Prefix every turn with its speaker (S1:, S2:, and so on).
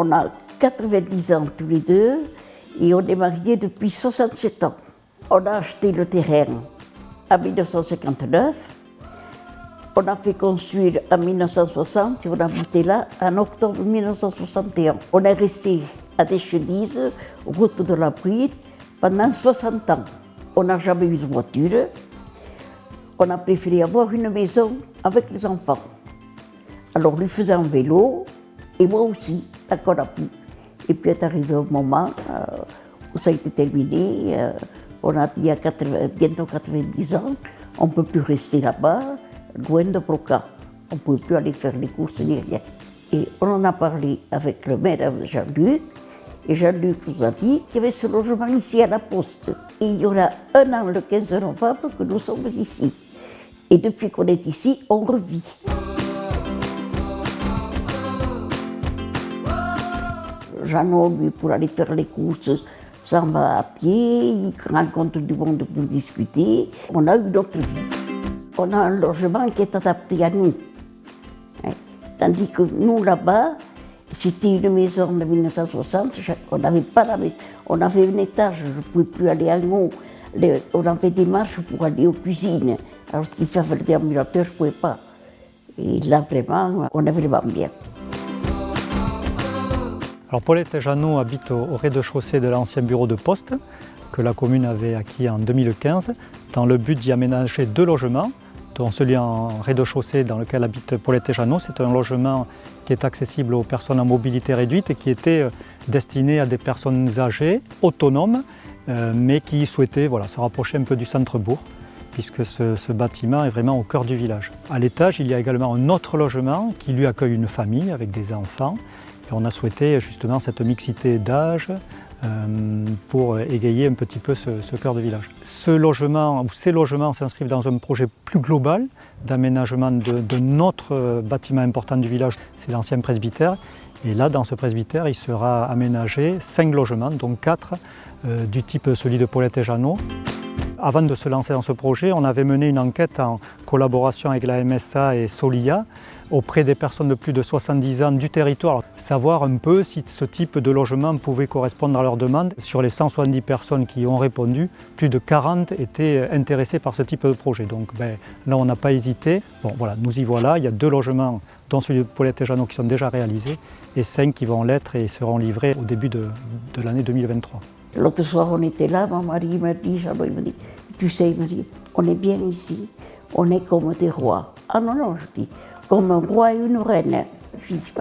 S1: On a 90 ans tous les deux et on est mariés depuis 67 ans. On a acheté le terrain en 1959. On a fait construire en 1960 et on a habité là en octobre 1961. On est resté à Deschedises, route de la Bride, pendant 60 ans. On n'a jamais eu de voiture. On a préféré avoir une maison avec les enfants. Alors lui faisait un vélo et moi aussi, tant qu'on a pu. Et puis est arrivé un moment où ça a été terminé. On a dit à bientôt 90 ans, on ne peut plus rester là-bas, loin de Broca. On ne pouvait plus aller faire les courses ni rien. Et on en a parlé avec le maire Jean-Luc. Et Jean-Luc nous a dit qu'il y avait ce logement ici à la Poste. Et il y aura un an, le 15 novembre, que nous sommes ici. Et depuis qu'on est ici, on revit. Jeannot, lui, pour aller faire les courses, s'en va à pied, il rencontre du monde pour discuter. On a eu notre vie. On a un logement qui est adapté à nous. Tandis que nous, là-bas, c'était une maison de 1960, on n'avait pas la maison. On avait un étage, je ne pouvais plus aller en haut. On avait des marches pour aller aux cuisines. Alors, ce qu'il fallait le déambulateur, je ne pouvais pas. Et là, vraiment, on est vraiment bien.
S2: Alors Paulette et Jeannot habitent au rez-de-chaussée de l'ancien bureau de poste que la commune avait acquis en 2015 dans le but d'y aménager 2 logements, dont celui en rez-de-chaussée dans lequel habitent Paulette et Jeannot. C'est un logement qui est accessible aux personnes en mobilité réduite et qui était destiné à des personnes âgées, autonomes, mais qui souhaitaient se rapprocher un peu du centre-bourg, puisque ce bâtiment est vraiment au cœur du village. À l'étage, il y a également un autre logement qui lui accueille une famille avec des enfants. Et on a souhaité justement cette mixité d'âge pour égayer un petit peu ce cœur de village. Ce logement, ou ces logements s'inscrivent dans un projet plus global d'aménagement de notre bâtiment important du village, c'est l'ancien presbytère. Et là, dans ce presbytère, il sera aménagé 5 logements, dont 4 du type celui de Paulette et Jeannot. Avant de se lancer dans ce projet, on avait mené une enquête en collaboration avec la MSA et Solia auprès des personnes de plus de 70 ans du territoire, savoir un peu si ce type de logement pouvait correspondre à leurs demandes. Sur les 170 personnes qui ont répondu, plus de 40 étaient intéressées par ce type de projet. Donc là, on n'a pas hésité. Bon, voilà, nous y voilà. Il y a 2 logements, dont celui de Paulette et Jeannot, qui sont déjà réalisés, et 5 qui vont l'être et seront livrés au début de l'année 2023.
S1: L'autre soir, on était là, mon mari m'a dit, Jeannot, il me dit, tu sais, il me dit, on est bien ici, on est comme des rois. Ah non, non, je dis, comme un roi et une reine. Je dis,